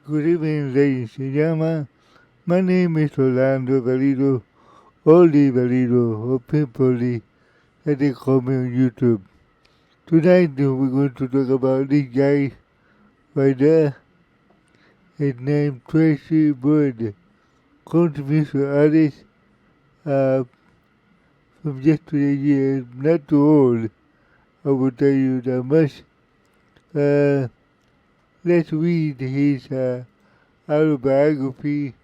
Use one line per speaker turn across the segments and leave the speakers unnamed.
Good evening, ladies and gentlemen. My name is Orlando Valido, Oli Valido, or Pimpoli, as they call me on YouTube. Tonight, we're going to talk about this guy right there. His name Tracy Byrd, controversial artist from yesterday years, not too old, I will tell you that much. Let's read his autobiography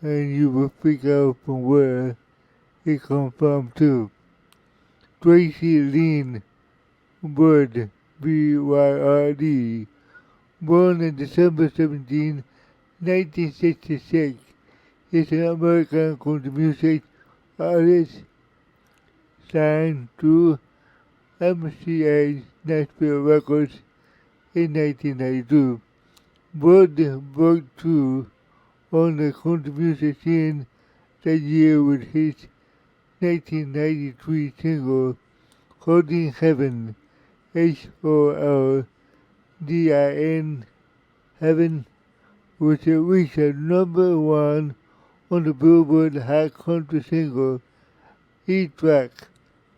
and you will figure out from where it comes from too. Tracy Lynn Byrd, B-Y-R-D, born on December 17, 1966, is an American country music artist signed to MCA Nashville Records in 1992. Byrd broke through on the country music scene that year with his 1993 single Holding Heaven, H-O-L-D-I-N, Heaven, which reached number one on the Billboard Hot Country Single E-Track.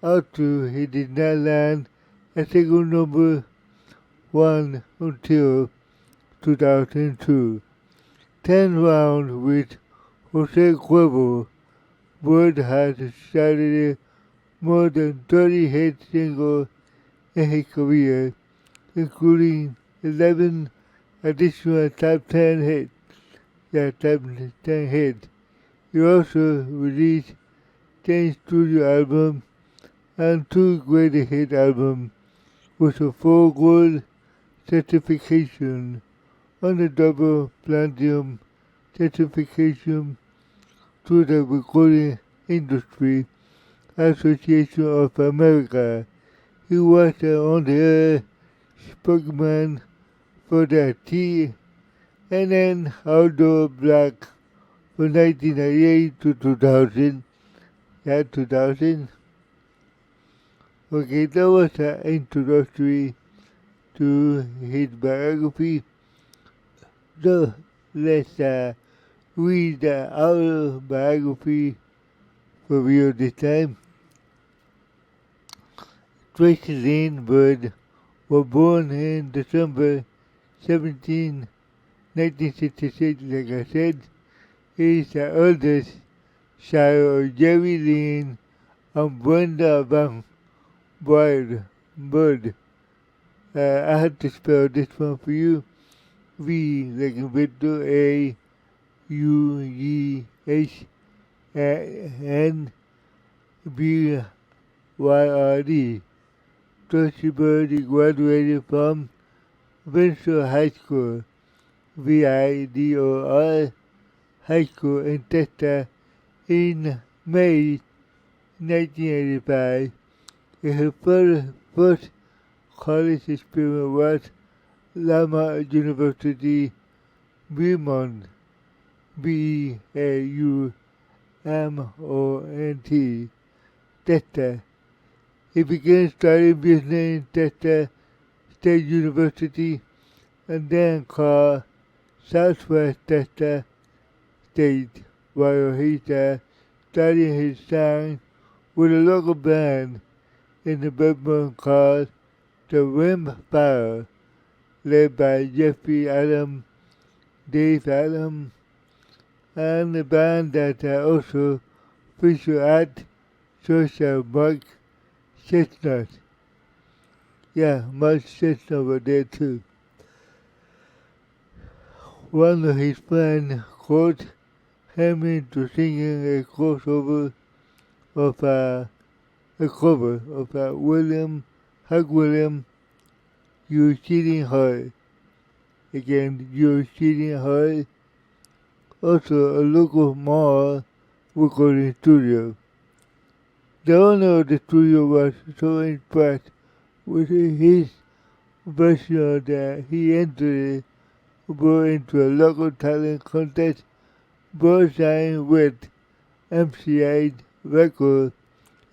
Although he did not land a single number one until 2002. 10 rounds with Jose Cuervo. Byrd has started more than 30 hit singles in his career, including 11 additional top 10 hits. Top 10 hits. He also released 10 studio albums and 2 greatest hit albums with a full gold certification on the double platinum certification through the Recording Industry Association of America. He was on the air spokesman for the TNN Outdoor Block from 1998 to 2000. 2000. Okay, that was an introductory to his biography. So let's read the autobiography for real this time. Tracy Lynn Byrd was born on December 17, 1966, like I said. He is the eldest child of Jerry Lynn and Brenda Van Byrd. I had to spell this one for you. V like in Victor, A, U, G, H, N, B, Y, R, D. Tracy Byrd graduated from Windsor High School, VIDOR High School in Texas in May 1985. Her first college experience was Lamar University, Beaumont, B-A-U-M-O-N-T, Texas. He began studying business in Texas State University and then called Southwest Texas State while he studying his song with a local band in the Beaumont called the Rimfire, led by Jeffrey Adams, Dave Adams, and the band that also featured at social Mark Chestnut. Yeah, Mark Chestnut was there too. One of his friends coached him into singing a cover of William Hug William, You're Cheating Hard. Again, You're Cheating Hard. Also a local mall recording studio. The owner of the studio was so impressed with his version that he entered into a local talent contest, both signed with MCA Records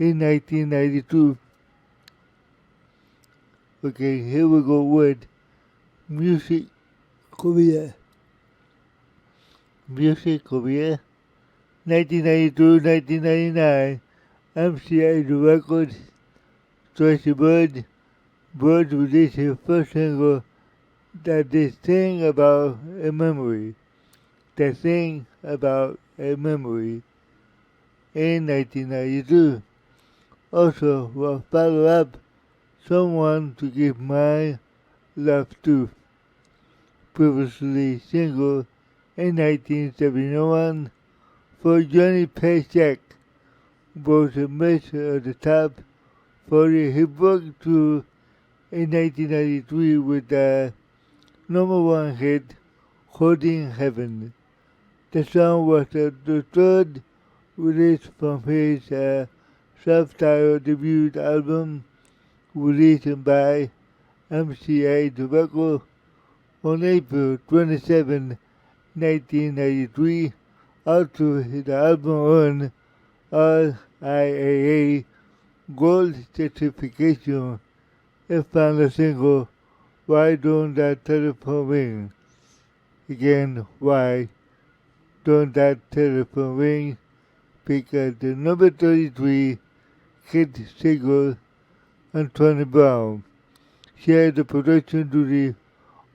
in 1992. Okay, here we go with music career. music career. 1992-1999, MCA Records, Tracy Byrd. Byrd released his first single, That This Thing About a Memory. That Thing About a Memory in 1992. Also was follow-up, Someone to Give My Love To, previously single in 1971 for Johnny Paycheck, was a match at the top 40 hit book to in 1993 with the #1 hit Holding Heaven. The song was the third release from his self-titled debut album released by MCA Tobacco on April 27, 1993. Also, the album earned RIAA Gold certification and found the single Why Don't That Telephone Ring? Again, why don't that telephone ring? Because the number 33 hit single Anthony Brown shared the production duty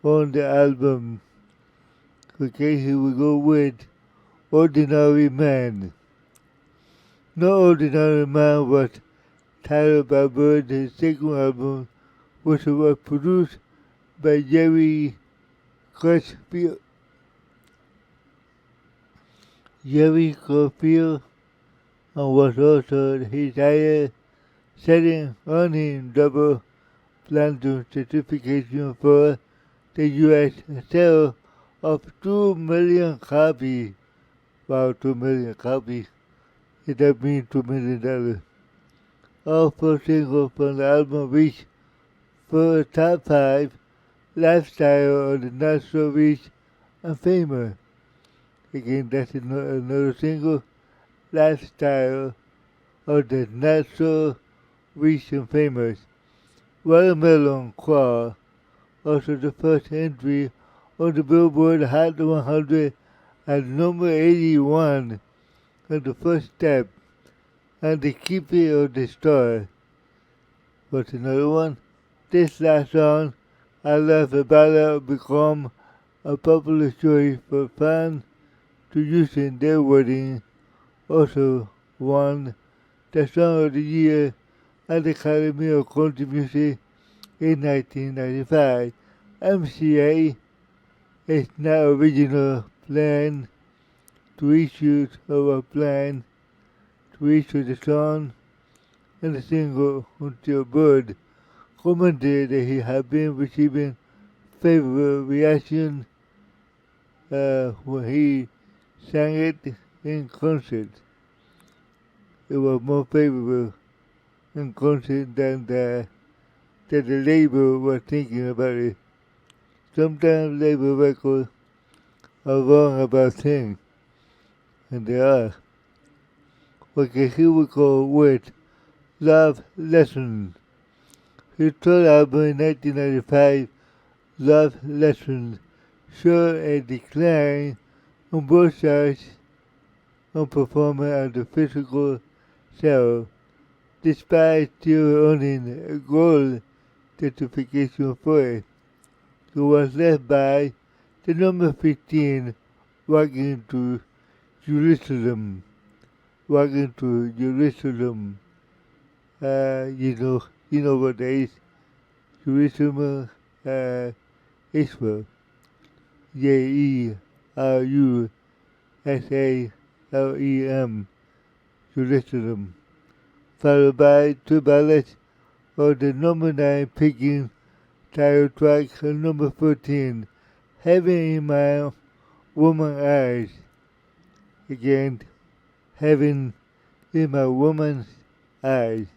on the album. Okay, here we go with Ordinary Man. No Ordinary Man was titled by Byrd. His second album, which was produced by Jerry Crutchfield. And was also his highest selling earning double platinum certification for the U.S. sale of 2 million copies. Wow, 2 million copies. That means $2 million. All four singles from the album reached for top 5 lifestyle of the not so rich and famous. Again, that's another single, lifestyle of the not so rich and famous. Watermelon Claw, also the first entry on the Billboard Hot 100 at number 81, and the first step, and the keeper of the star. What's another one? This last song, I Love About It, become a popular choice for fans to use in their wedding. Also won the Song of the Year at the Academy of Country Music in 1995. MCA is now original plan to issue our plan to issue the song and the single until Byrd commented that he had been receiving favorable reaction when he sang it in concert. It was more favorable in concert than the label was thinking about it. Sometimes label records are wrong about things, and they are. Okay, here we go with Love Lessons. His third album in 1995, Love Lessons, showed a decline on both sides on performance and the physical self, despite still earning a gold certification for it. It was led by the number 15, Walking to Jerusalem. Walking to Jerusalem. You know what that is. Jerusalem, Israel. Jerusalem. Jerusalem. Followed by two ballads of the number 9 picking title track and number 14, Heaven in My Woman's Eyes. Again, Heaven in My Woman's Eyes.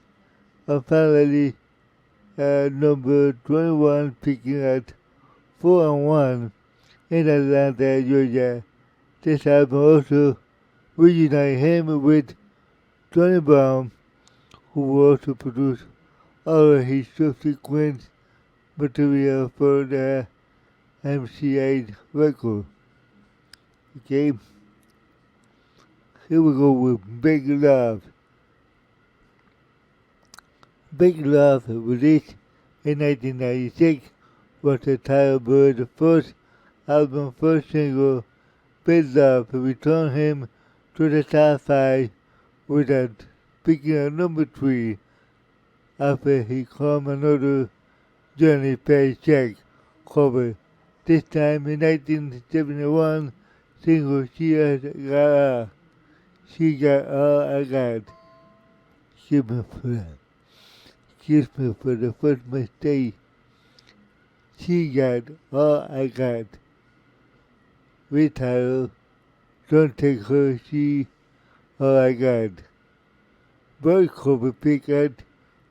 And finally, number 21 picking at 4-1 in Atlanta, Georgia. This album also reunited him with Tony Brown, who will also produce all of his subsequent material for the MCA record. Okay, here we go with Big Love. Big Love, released in 1996, was the Tracy Byrd first album, first single. Big Love returned him to the top 5 without picking at number 3 after he called another Johnny Paycheck cover. This time in 1971, single She Got All I Got. Excuse me for the first mistake. She Got All I Got. Retitle, Don't Take Her, She All I Got. Bird cover pick at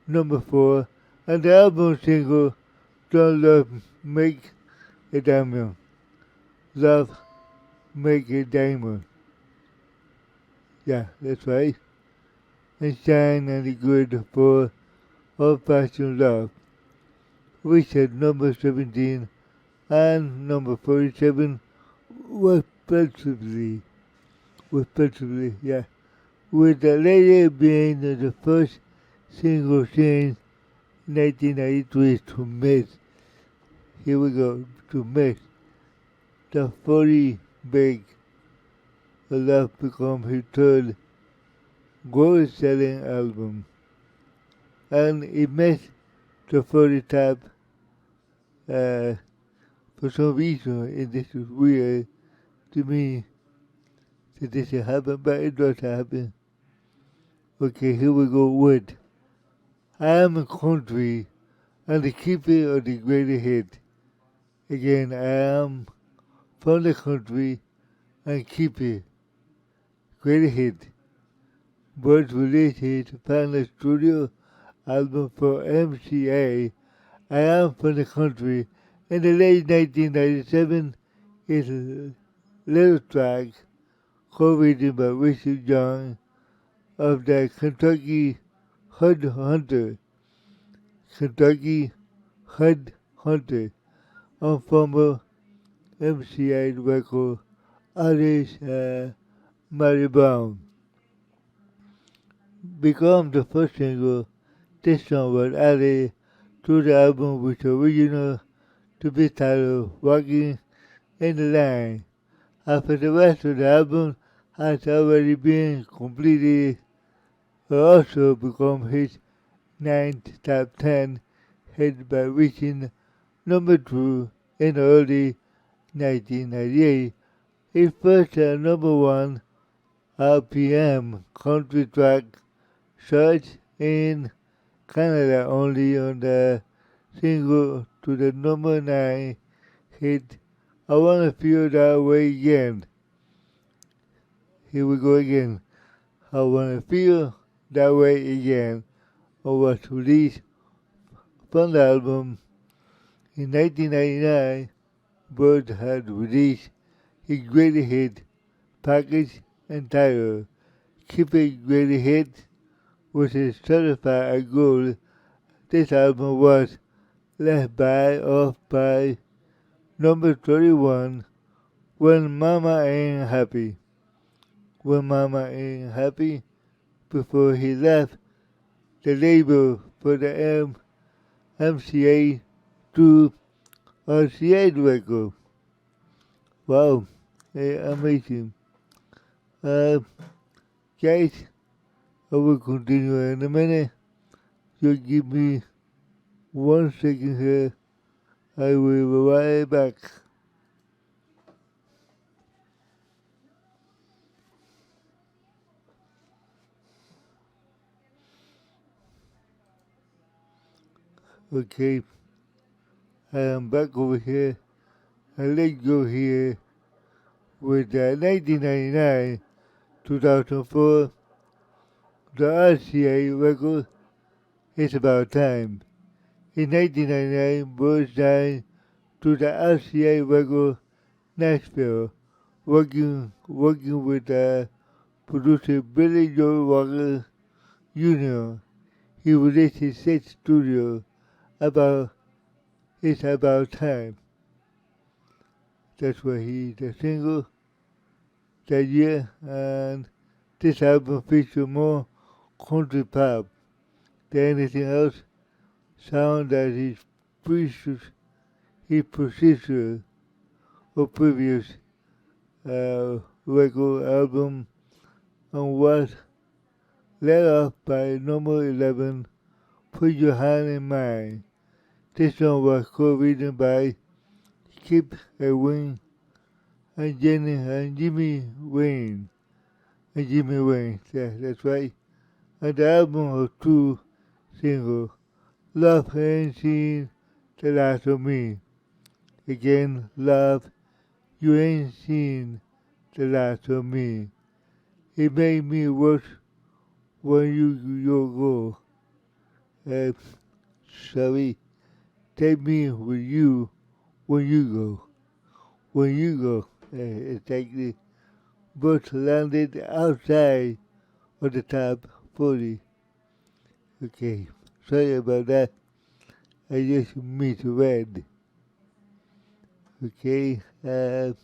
number 4, and the album single, Don't Love Make a Diamond. Love Make a Diamond. Yeah, that's right. And Shine and the Good for Old Fashioned Love, which at number 17 and number 47 respectively, yeah, with the later being the first single since 1993 to miss. Here we go, to miss the 40 big Love become his third gold-selling album, and it missed the 40 top for some reason, and this is weird to me that this should happen, but it does happen. Okay, here we go with I Am a Country and the keeper of the greater hit. Again, I am from the country and keeper, greater hit. Bird released his final studio album for MCA, I Am from the Country, in the late 1997. It's a little track co-written by Richard Young of the Kentucky Hunter, on former MCA record artist Mary Brown. Become the first single, this song was added to the album with the original to be titled Walking in the Line. After the rest of the album has already been completed, it also became his ninth top 10 hit by reaching number 2 in early 1998. His first number 1 RPM country track searched in Canada only on the single to the number 9 hit I Wanna Feel That Way Again. Here we go again. I Wanna Feel That Way Again, or was released from the album in 1999. Bird had released his greatest hit package entitled Keep It Greatest Hit, which is certified a gold. This album was left off by number 31, When Mama Ain't Happy. When Mama Ain't Happy, before he left the label for the MCA to RCA record. Wow, amazing. Guys, I will continue in a minute. Just give me 1 second here. I will be right back. Okay, I am back over here. Let's go here with 1999, 2004, the RCA record. It's About Time. In 1999, Bird signed to the RCA record Nashville, working with producer Billy Joe Walker Jr. He released his sixth studio about It's About Time. That's where the single that year, and this album featured more country pop than anything else. Sound that his predecessor or previous record album and was led off by number 11, Put Your Hand in Mine. This song was co-written by Skip Wayne and Jimmy Wayne. Yeah, that's right. And the album has two singles, Love Ain't Seen the Last of Me. Again, Love, You Ain't Seen the Last of Me. It made me worse when you go. Sorry, take me with you when you go. When you go, exactly. Both landed outside of the top 40. Okay, sorry about that. I just misread. Okay, here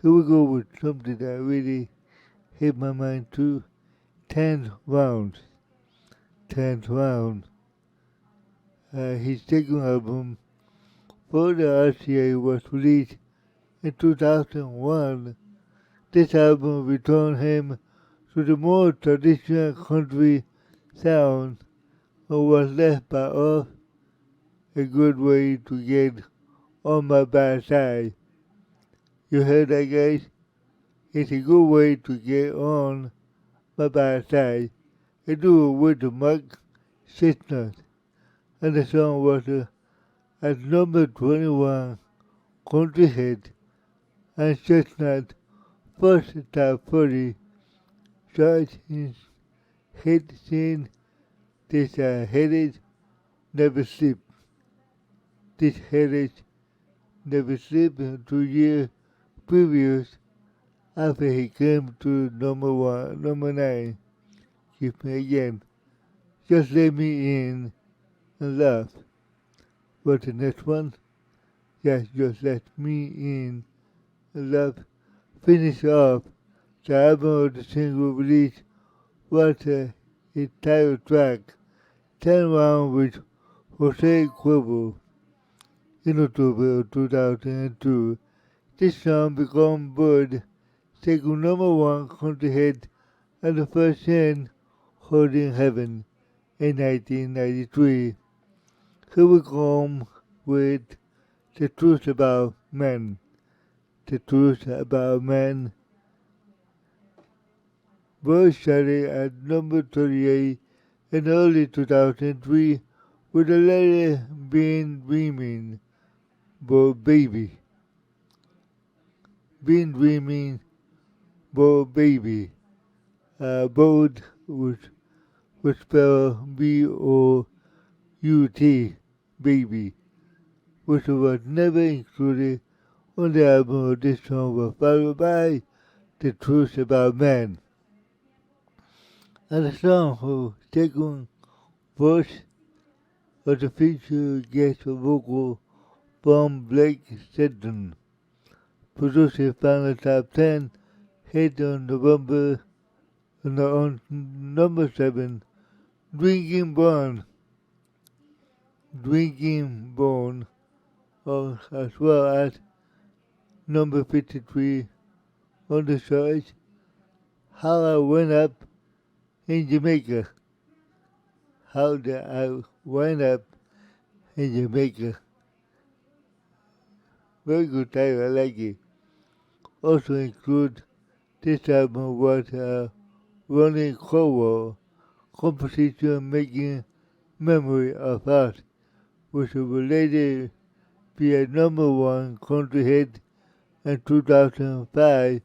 we go with something that really hit my mind too. 10th round. 10th round. His second album for the RCA was released in 2001. This album returned him to the more traditional country sound and was left by off a good way to get on my bad side. You heard that, guys? It's a good way to get on my bad side. I do it with the Mark Chestnut, and the song was at number 21 country hit, and Chestnut first top 40 charts in hit scene. This heritage never sleep. This heritage never sleep 2 years previous after he came to number 9. Keep me again. Just let me in and laugh. But the next one, yes, just let me in and laugh. Finish off the album of the single release was its title track, 10 Round with Jose Cuervo. In October of 2002, this song became Bird's second number one country hit and the first 10 Holding Heaven in 1993. Here we come with The Truth About Men. The Truth About Men. Bird started at number 38 in early 2003 with the letter Been Dreaming, Bo Baby. Been Dreaming, Bo Baby. Bold was spelled B-O-U-T, baby, which was never included on the album of this song was followed by The Truth About Man. And the song for second verse was a featured guest vocal from Blake Shelton. Producer found the top 10 hit on number 7, Drinking Bone, as well as number 53 on the chart, How I Went Up in Jamaica. How I Went Up in Jamaica. Very good title, I like it. Also include this album was Ronnie Crowell composition Making Memory of Us, which will later be a number one country hit in 2005.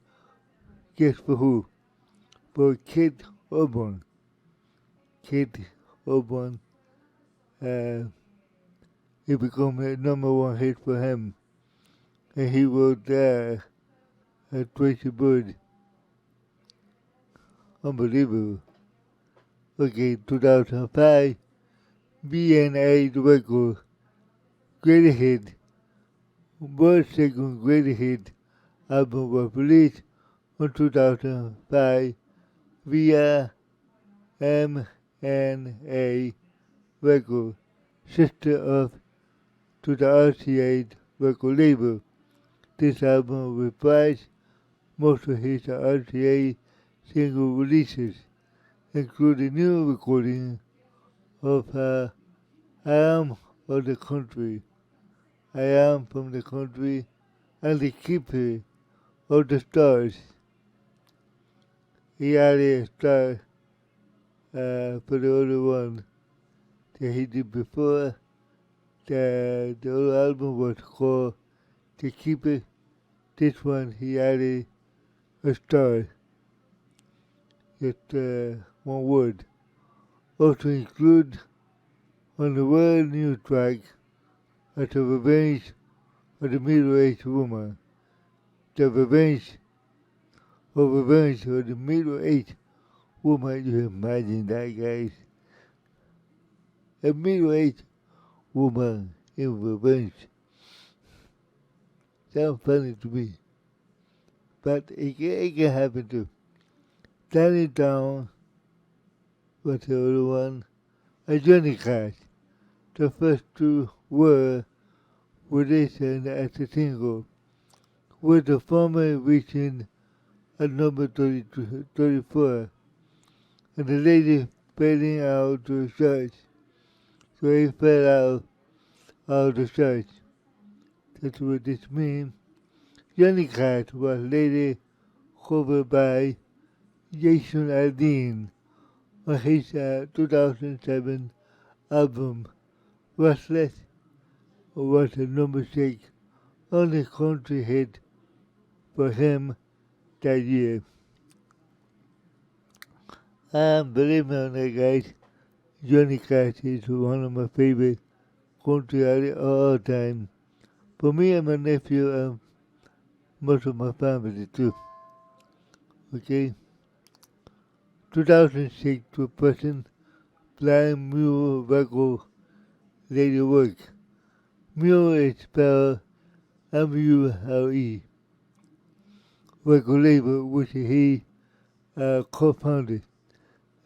Guess for who? For Kate Urban. Kate Urban. It became a number one hit for him. And he wrote Tracy Byrd. Unbelievable. Okay, 2005, B&A record, greatest hit, Bird's second greatest hit album was released in 2005 via MNA record, sister of to the RCA record label. This album reprised most of his RCA single releases, including new recording of I Am of the Country, I Am from the Country, and The Keeper of the Stars. He added a star for the other one that he did before. The other album was called The Keeper. This one he added a star, just one word. Also include on the world new track as The Revenge of the Middle-Aged Woman. The Revenge of the Middle-Aged Woman. You imagine that, guys? A middle-aged woman in revenge. Sounds funny to me. But it can happen too. Danny Down was the other one. And Johnny Cash. The first two were released as a single, with the former reaching at number 34, and the lady failing out to the church. So he fell out of the church. That's what this means. Johnny Cash was later covered by Jason Aldean on his 2007 album Restless, was a number 6 on the country hit for him that year. And believe me on that, guys, Johnny Cash is one of my favorite country artists of all time. For me and my nephew and most of my family too. Okay? 2006 to present, Blind Mule record later work. Mule is spelled M-U-L-E. Record label which he co-founded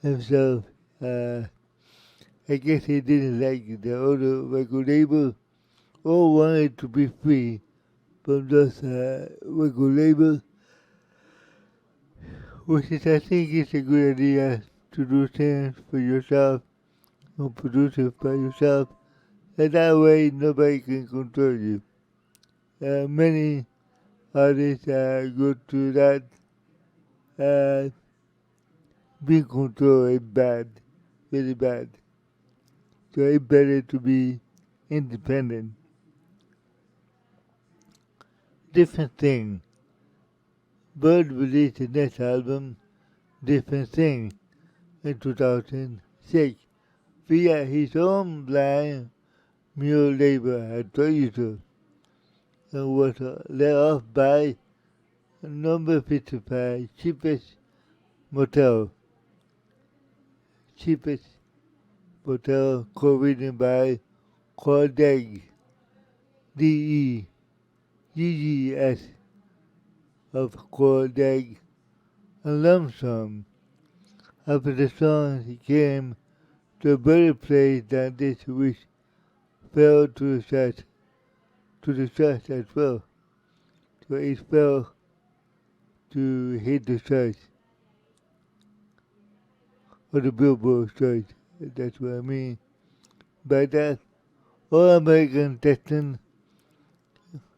himself. I guess he didn't like the other record label or wanted to be free from those record labels, which is, I think, is a good idea to do things for yourself and produce it by yourself, and that way nobody can control you. Many artists go through that. Being controlled is bad, really bad. So it's better to be independent. Different Thing. Byrd released the next album, Different Thing, in 2006 via his own Blind Mule label, I told you so, and was let off by number 55, Cheapest Motel. Cheapest Motel, co-written by Cordeg, D-E-G-G-S, of Cordeg, and Lump Sum. After the song, he came to a better place than this, which fell to the church as well. So it fell to hit the church, or the Billboard church. That's what I mean by that. All American Texan.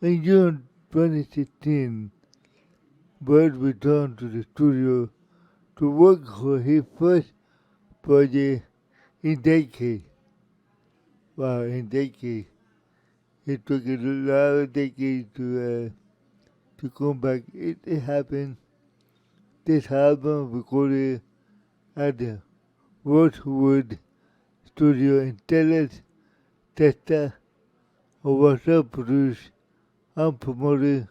In June 2016, Byrd returned to the studio to work for his first project in decades. Wow, in decades. It took a lot of decades to come back. It happened. This album recorded at the Rosewood Studio in Dallas, Texas, was produced and promoted.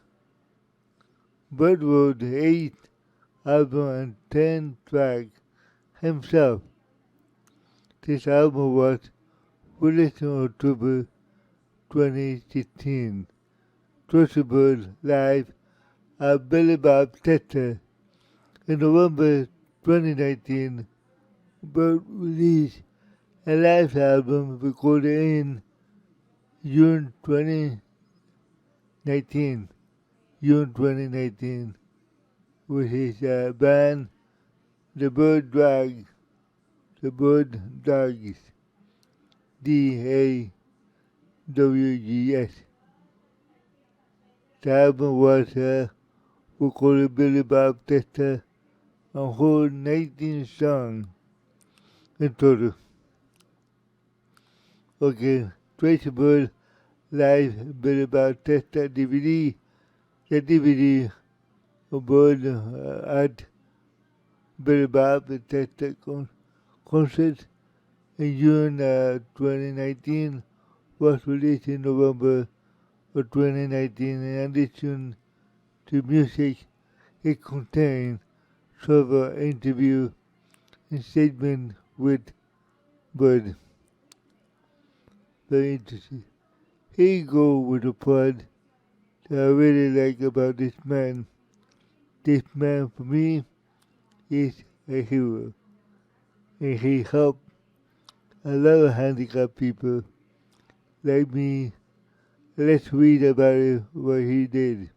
Byrd wrote the 8th album and 10 tracks himself. This album was released in October 2016. Tracy Byrd live at Billy Bob Texas In November 2019, Byrd released a live album recorded in June 2019, June 2019, with his band, The Byrd Dogs, The Byrd Dogs, DAWGS. The album was recorded Billy Bob Tester and whole 19 songs in total. Okay, Tracy Byrd Live Billy Bob Tester DVD. The DVD of Byrd at Billy Bob Tester concert in June 2019 was released in November of 2019. In addition to music, it contained several interviews and statements with Byrd. Very interesting. Here you go with the part that I really like about this man. This man, for me, is a hero. And he helped a lot of handicapped people like me. Let's read about it, what he did.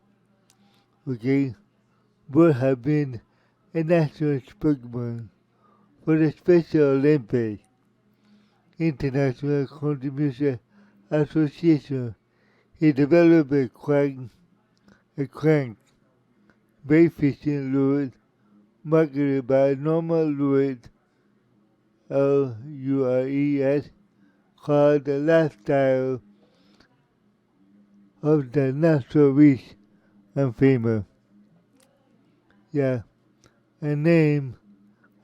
Okay? Byrd had been a national spokesman for the Special Olympics, International Contribution Association. He developed a crank bait fishing lure marketed by normal lures, LURES, called the lifestyle of the natural rich and famous. Yeah, a name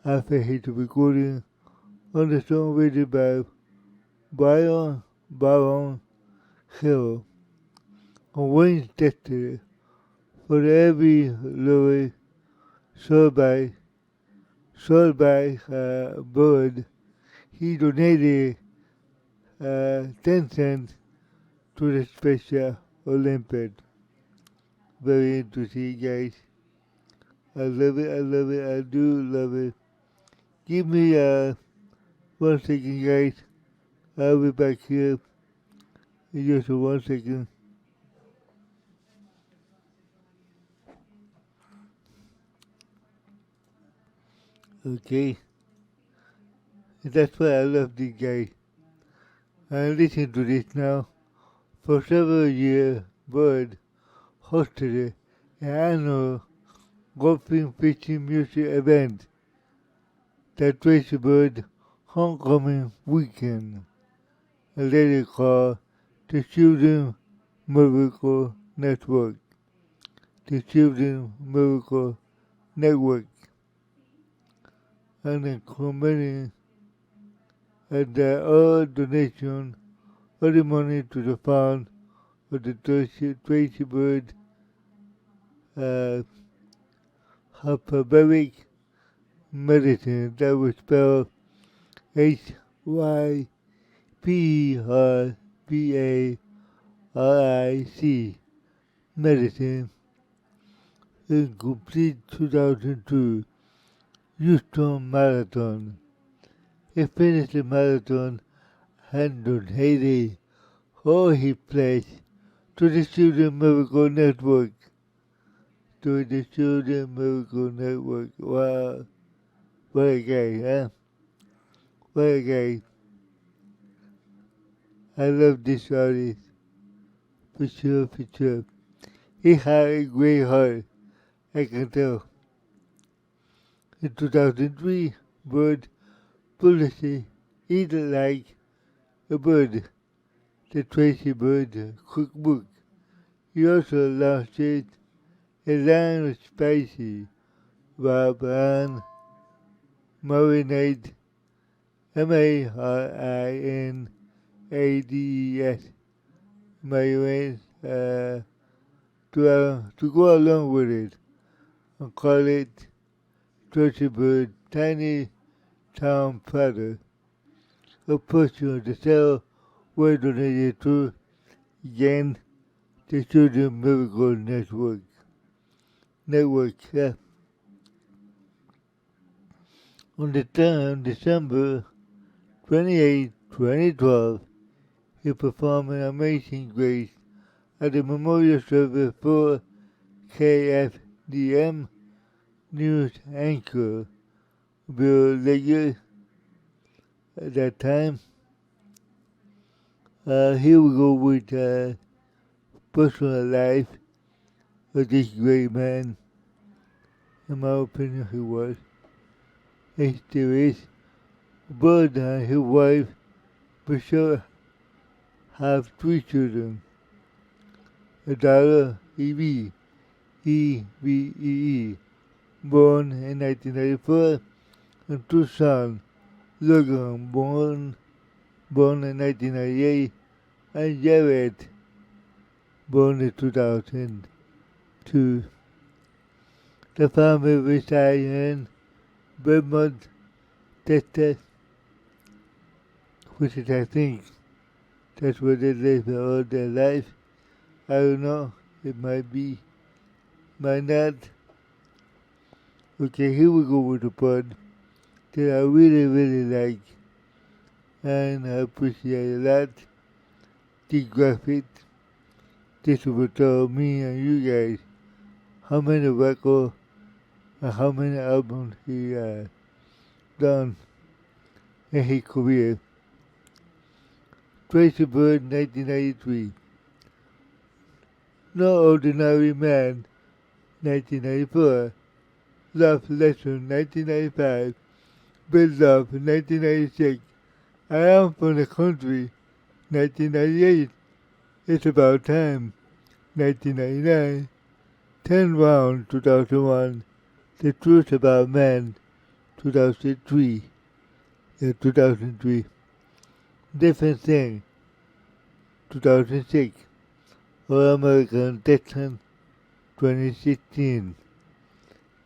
after his recording on the song written by Baron Hill on Wednesday for every lure sold by Byrd. He donated 10 cents to the Special Olympics. Very interesting, guys. I love it, I do love it. Give me 1 second, guys. I'll be back here in just 1 second. Okay. That's why I love this guy. I listen to this now. For several years, Byrd hosted an annual golfing, fishing, music event, the Tracy Byrd Homecoming Weekend, later called the Children's Miracle Network. The Children's Miracle Network. And the committee and all donation of the money to the fund of the Tracy Byrd hyperbaric medicine, that was spelled HYPERBARIC medicine, in complete 2002 Houston Marathon. He finished the marathon and donated all his pledge to the Children's Miracle Network. To the Children's Miracle Network. Wow. What a guy, huh? What a guy. I love this artist. For sure, for sure. He had a great heart, I can tell. In 2003, Byrd published Eat Like a Bird, the Tracy Byrd cookbook. He also launched a line of spicy, rub and marinade, MARINADES, marinade, to go along with it, and call it Tracy Byrd Tiny Town Platter. A portion of the sale were donated to, again, the Children's Miracle Network. Yeah. On December 28, 2012, he performed an Amazing Grace at the memorial service for KFDM news anchor Bill Leggett at that time. Here we go with personal life of this great man. In my opinion, he was. He still is. Byrd and his wife, Michelle, have 3 children. A daughter, Evie, E-V-E-E, born in 1994, and 2 sons, Logan, born in 1998, and Jared, born in 2002. The family resides in Vermont, Texas, which is, I think, that's where they live all their life. I don't know, it might be, might not. Okay, here we go with the part that I really, really like, and I appreciate a lot. The graphic. This will tell me and you guys how many records and how many albums he done in his career. Tracy Byrd, 1993. No Ordinary Man, 1994. Love Lesson, 1995. Build Up, 1996. I Am From the Country, 1998. It's About Time, 1999. 10 Round, 2001. The Truth About Man, 2003. 2003. Different Thing, 2006. All American Texan, 2016.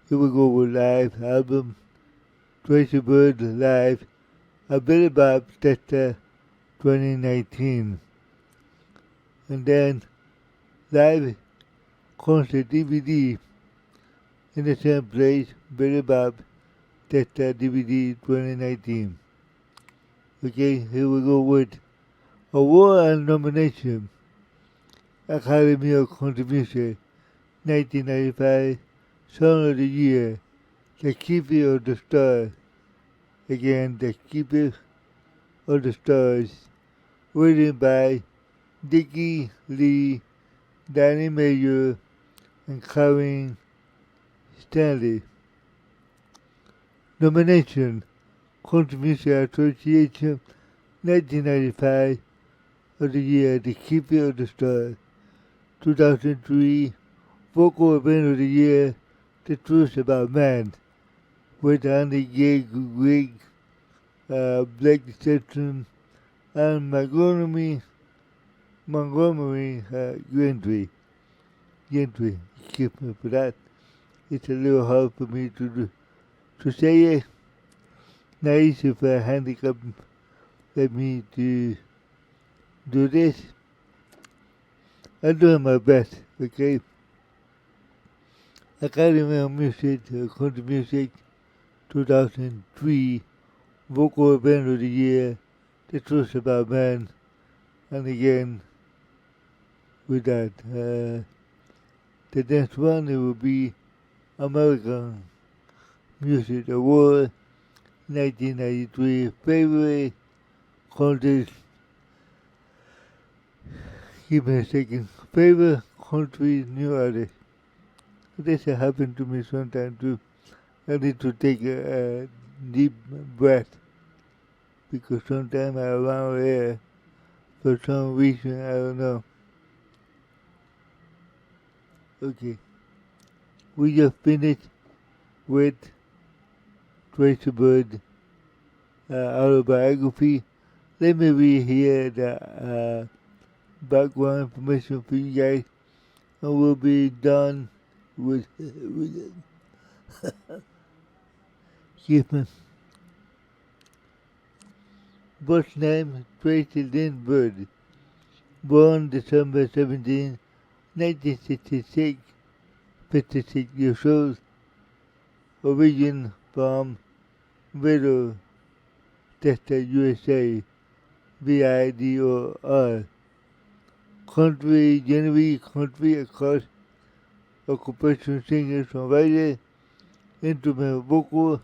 Here we go with live album. Tracy Byrd Live, a Billy Bob Testa, 2019. And then live concert DVD in the same place, Billy Bob Testa DVD 2019. Okay, here we go with award and nomination. Academy of Country Music, 1995, Song of the Year, The Keeper of the Stars. Again, The Keeper of the Stars. Written by Dickie Lee, Danny Mayer, and Karen Stanley. Nomination, Country Music Association, 1995, of the Year, The Keeper of the Stars. 2003, Vocal Event of the Year, The Truth About Man, with Andy Grigg, Blake Stetson, and Montgomery Gentry. Excuse me for that. It's a little hard for me to say it. Not easy for a handicap like me to do this. I'm doing my best, okay? Academy of Music, Country Music, 2003, Vocal Event of the Year, The Truth About Man, and again, with that, the next one, it will be American Music Award, 1993, favorite country. Give me a second. Favorite country new artist. This happened to me sometimes too. I need to take a deep breath because sometimes I run air for some reason, I don't know. Okay. We just finished with Tracy Byrd autobiography. Let me read here the background information for you guys, and we'll be done with it. Excuse me. Birth name, Tracy Lynn Byrd. Born December 17, 1966, 56 years old. Origin from Vidor, Testa USA, VIDOR. Country, Genevieve country across occupation singer songwriter, instrumental vocal,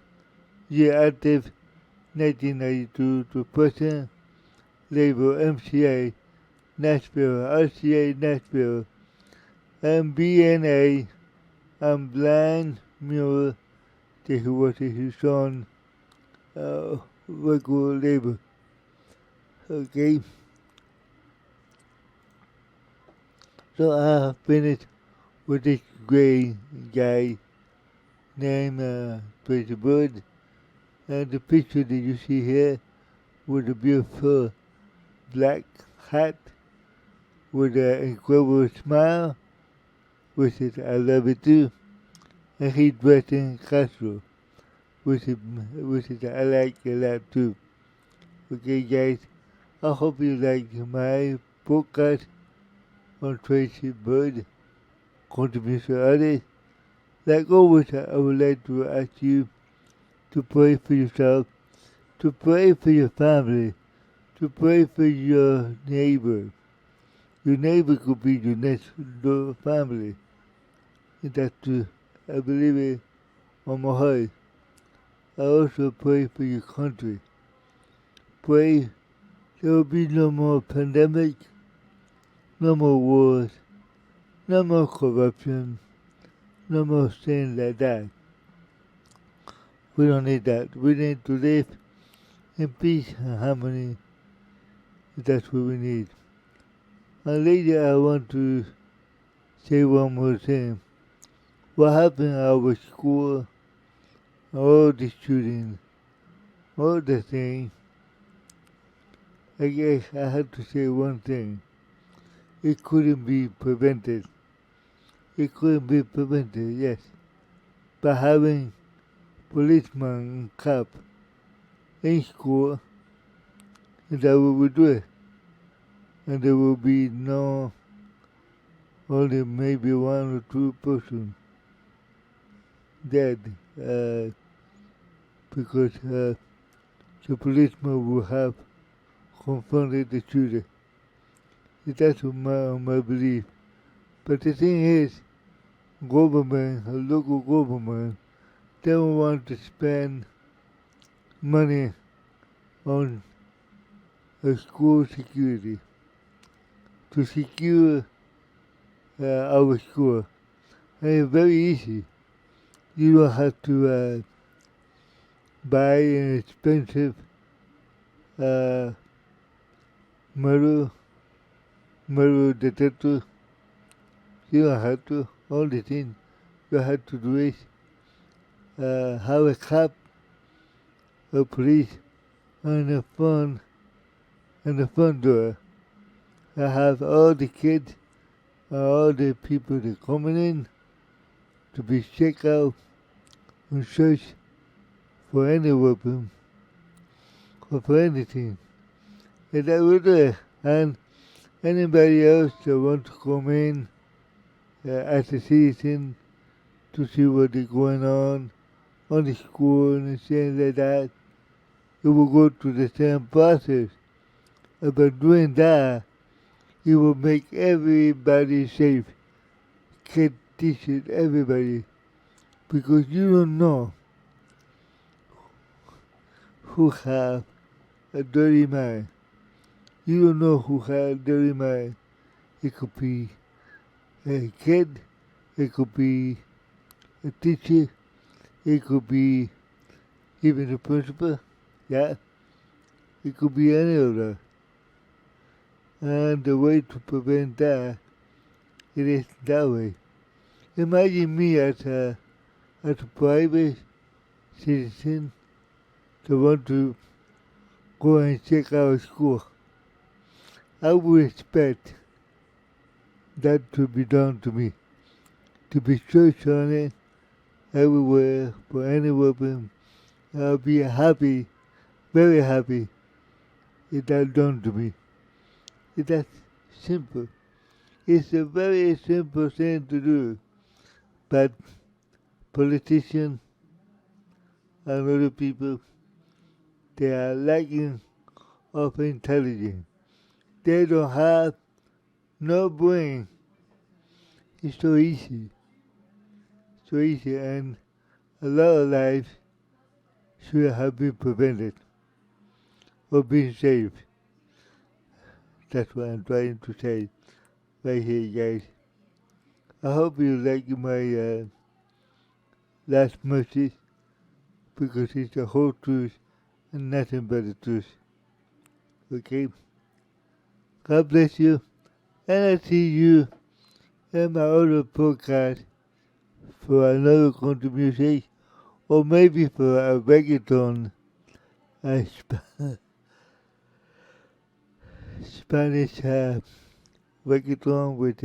year active 1992 to present, label MCA, Nashville, RCA Nashville, MBNA, and Blind Mirror, who was his own record label. Okay, so I finished with this great guy named Tracy Byrd, and the picture that you see here with a beautiful black hat with an incredible smile, which is I love it too, and he's dressed in casual, which is I like a lot too. Okay, guys, I hope you like my podcast on Tracy Byrd, contribution artist. Like always, I would like to ask you to pray for yourself, to pray for your family, to pray for your neighbor. Your neighbor could be your next door family. And that's true. I believe it on my heart. I also pray for your country. Pray there will be no more pandemic, no more wars, no more corruption, no more things like that. We don't need that. We need to live in peace and harmony. That's what we need. And later I want to say one more thing. What happened at our school, all the shooting, all the things, I guess I have to say one thing. It couldn't be prevented. It couldn't be prevented, yes. By having policemen and cops in school, and that we would do it. And there will be no, only maybe one or two persons dead, because the policeman will have confronted the shooter. That's my belief. But the thing is, government, local government, they don't want to spend money on school security, to secure our school. And it's very easy. You don't have to buy an expensive metal detector. You don't have to. All the thing you have to do is have a cop, a police, and a phone door. I have all the kids, all the people that are coming in to be checked out and searched for any weapon or for anything. And that will do it. And anybody else that wants to come in as a citizen to see what is going on the school and things like that, it will go through the same process. By doing that, it will make everybody safe. Kids, teachers, everybody. Because you don't know who have a dirty mind. You don't know who has a dirty mind. It could be a kid, it could be a teacher, it could be even the principal, yeah. It could be any of that. And the way to prevent that, it is that way. Imagine me as a private citizen that want to go and check out school. I would expect that to be done to me, to be searched on it everywhere for any weapon. I'll be happy, very happy, if that's done to me. If that's simple. It's a very simple thing to do, but politicians and other people, They are lacking of intelligence. They don't have no brain. It's so easy, and a lot of lives should have been prevented or been saved. That's what I'm trying to say right here, guys. I hope you like my last message because it's the whole truth and nothing but the truth. Okay? God bless you, and I see you in my other podcast for another contribution, or maybe for a reggaeton, a Spanish reggaeton, which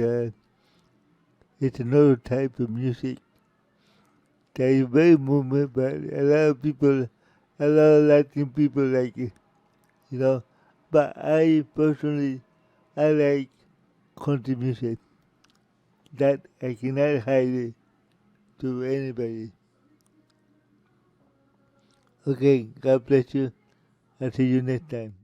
it's another type of music that is very movement, but a lot of people, a lot of Latin people like it, you know. But I personally, I like country music. That I cannot hide it to anybody. Okay, God bless you. I'll see you next time.